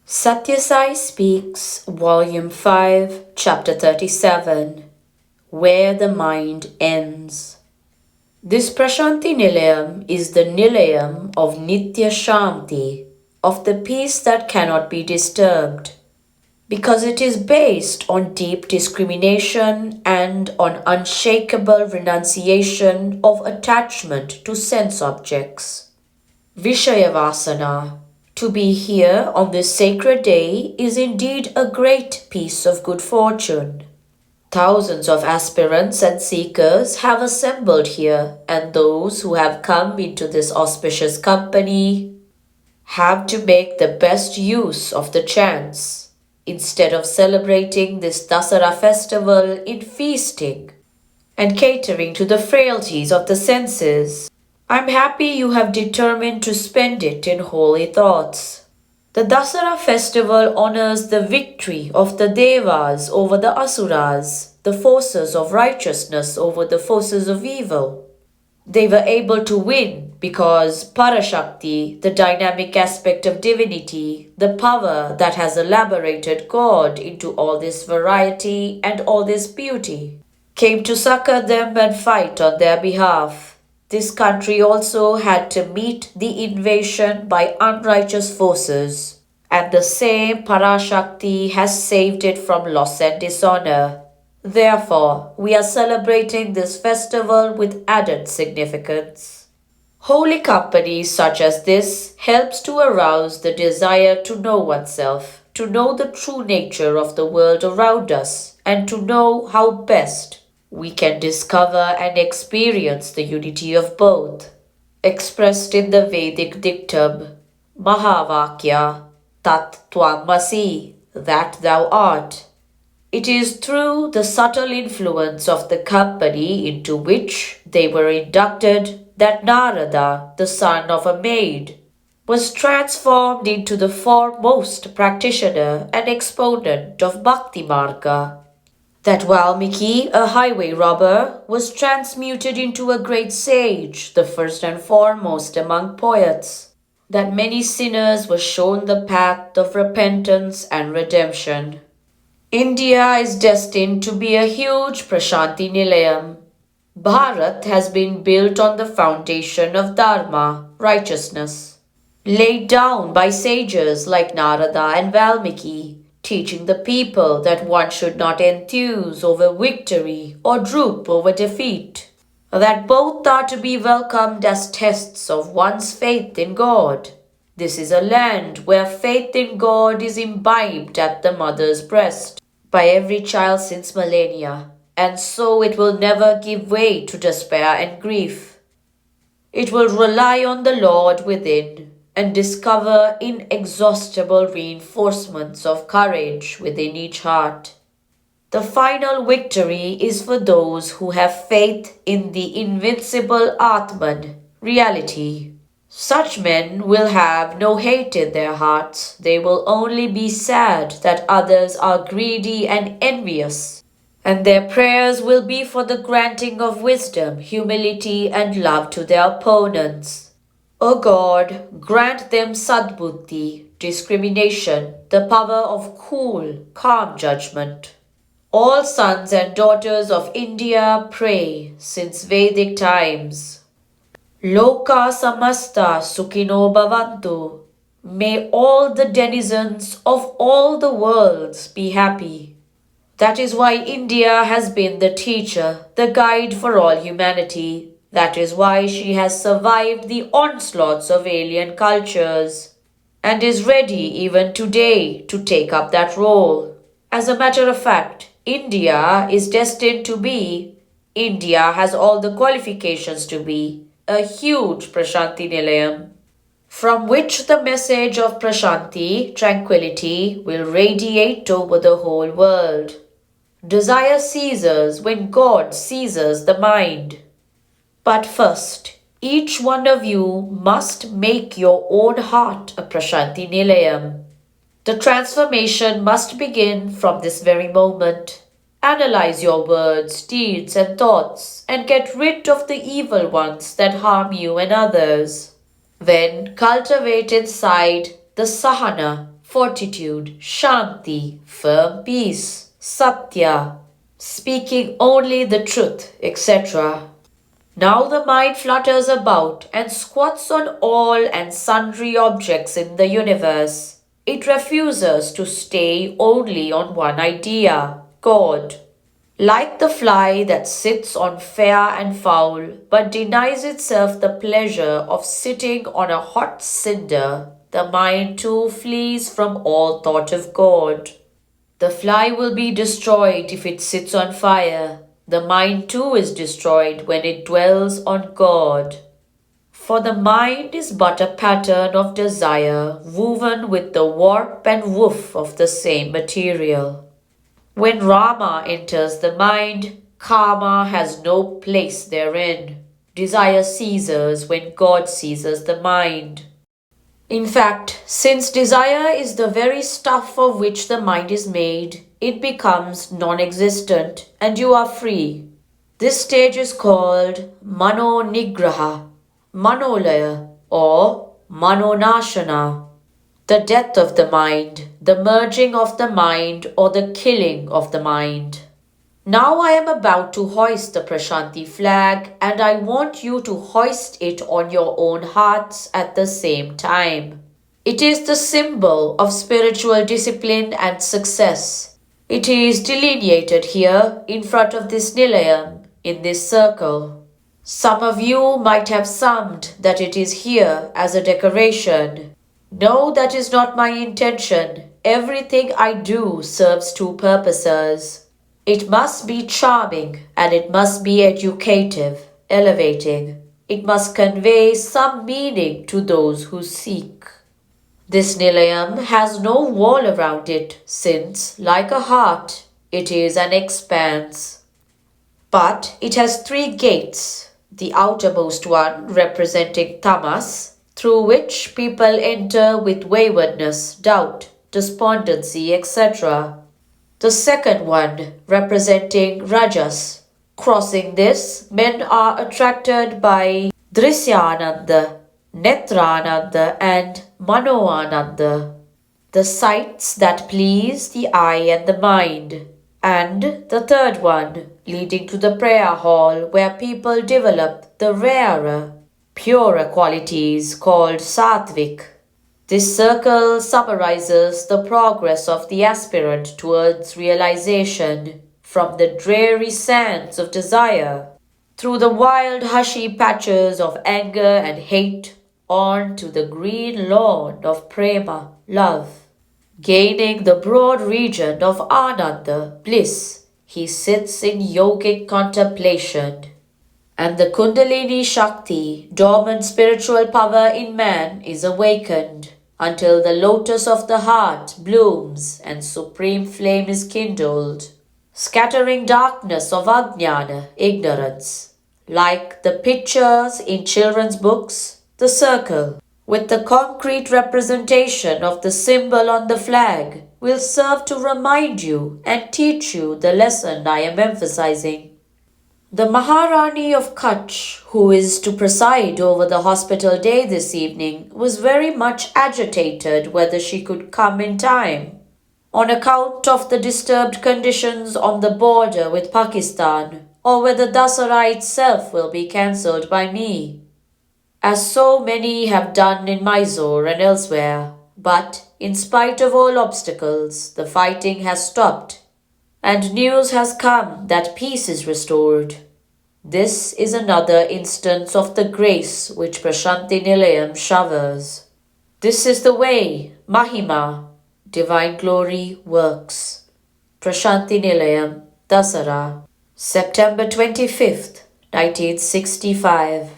Sathya Sai Speaks, Volume 5, Chapter 37, Where the Mind Ends. This Prashanti Nilayam is the Nilayam of Nitya Shanti, of the peace that cannot be disturbed, because it is based on deep discrimination and on unshakable renunciation of attachment to sense objects. Vishayavasana. To be here on this sacred day is indeed a great piece of good fortune. Thousands of aspirants and seekers have assembled here, and those who have come into this auspicious company have to make the best use of the chance. Instead of celebrating this Dasara festival in feasting and catering to the frailties of the senses, I'm happy you have determined to spend it in holy thoughts. The Dasara festival honors the victory of the Devas over the Asuras, the forces of righteousness over the forces of evil. They were able to win because Parashakti, the dynamic aspect of divinity, the power that has elaborated God into all this variety and all this beauty, came to succor them and fight on their behalf. This country also had to meet the invasion by unrighteous forces, and the same Parashakti has saved it from loss and dishonor. Therefore, we are celebrating this festival with added significance. Holy company such as this helps to arouse the desire to know oneself, to know the true nature of the world around us, and to know how best we can discover and experience the unity of both, expressed in the Vedic dictum, Mahavakya, Tat Tvamasi, that thou art. It is through the subtle influence of the company into which they were inducted that Narada, the son of a maid, was transformed into the foremost practitioner and exponent of Bhakti Marga. That Valmiki, a highway robber, was transmuted into a great sage, the first and foremost among poets. That many sinners were shown the path of repentance and redemption. India is destined to be a huge Prashanti Nilayam. Bharat has been built on the foundation of Dharma, righteousness, laid down by sages like Narada and Valmiki, teaching the people that one should not enthuse over victory or droop over defeat, that both are to be welcomed as tests of one's faith in God. This is a land where faith in God is imbibed at the mother's breast by every child since millennia, and so it will never give way to despair and grief. It will rely on the Lord within and discover inexhaustible reinforcements of courage within each heart. The final victory is for those who have faith in the invincible Atman, reality. Such men will have no hate in their hearts. They will only be sad that others are greedy and envious, and their prayers will be for the granting of wisdom, humility, and love to their opponents. O God, grant them sadbuddhi, discrimination, the power of cool, calm judgment. All sons and daughters of India pray since Vedic times. Loka samasta sukhino bhavantu. May all the denizens of all the worlds be happy. That is why India has been the teacher, the guide for all humanity. That is why she has survived the onslaughts of alien cultures and is ready even today to take up that role. As a matter of fact, India is destined to be, India has all the qualifications to be, a huge Prashanti Nilayam, from which the message of Prashanti, tranquility, will radiate over the whole world. Desire ceases when God seizes the mind. But first, each one of you must make your own heart a Prashanti Nilayam. The transformation must begin from this very moment. Analyze your words, deeds, and thoughts, and get rid of the evil ones that harm you and others. Then cultivate inside the Sahana, fortitude, Shanti, firm peace, Satya, speaking only the truth, etc. Now the mind flutters about and squats on all and sundry objects in the universe. It refuses to stay only on one idea, God. Like the fly that sits on fair and foul, but denies itself the pleasure of sitting on a hot cinder, the mind too flees from all thought of God. The fly will be destroyed if it sits on fire. The mind too is destroyed when it dwells on God. For the mind is but a pattern of desire woven with the warp and woof of the same material. When Rama enters the mind, karma has no place therein. Desire ceases when God seizes the mind. In fact, since desire is the very stuff of which the mind is made, it becomes non-existent and you are free. This stage is called Mano Nigraha, Manolaya or Manonashana. The death of the mind, the merging of the mind or the killing of the mind. Now I am about to hoist the Prashanti flag and I want you to hoist it on your own hearts at the same time. It is the symbol of spiritual discipline and success. It is delineated here in front of this Nilayam, in this circle. Some of you might have summed that it is here as a decoration. No, that is not my intention. Everything I do serves two purposes. It must be charming and it must be educative, elevating. It must convey some meaning to those who seek. This Nilayam has no wall around it since, like a heart, it is an expanse. But it has three gates, the outermost one representing tamas, through which people enter with waywardness, doubt, despondency, etc. The second one representing rajas. Crossing this, men are attracted by Drisyananda, Netrananda and Manoananda, the sights that please the eye and the mind. And the third one, leading to the prayer hall where people develop the rarer, purer qualities called Satvik. This circle summarizes the progress of the aspirant towards realization from the dreary sands of desire, through the wild hushy patches of anger and hate, on to the green lawn of prema, love. Gaining the broad region of Ananda, bliss, he sits in yogic contemplation. And the Kundalini Shakti, dormant spiritual power in man, is awakened until the lotus of the heart blooms and supreme flame is kindled, scattering darkness of Ajnana, ignorance. Like the pictures in children's books, the circle, with the concrete representation of the symbol on the flag, will serve to remind you and teach you the lesson I am emphasizing. The Maharani of Kutch, who is to preside over the hospital day this evening, was very much agitated whether she could come in time, on account of the disturbed conditions on the border with Pakistan, or whether Dasara itself will be cancelled by me, as so many have done in Mysore and elsewhere. But, in spite of all obstacles, the fighting has stopped, and news has come that peace is restored. This is another instance of the grace which Prashanti Nilayam showers. This is the way Mahima, divine glory, works. Prashanti Nilayam, Dasara, September 25th, 1965.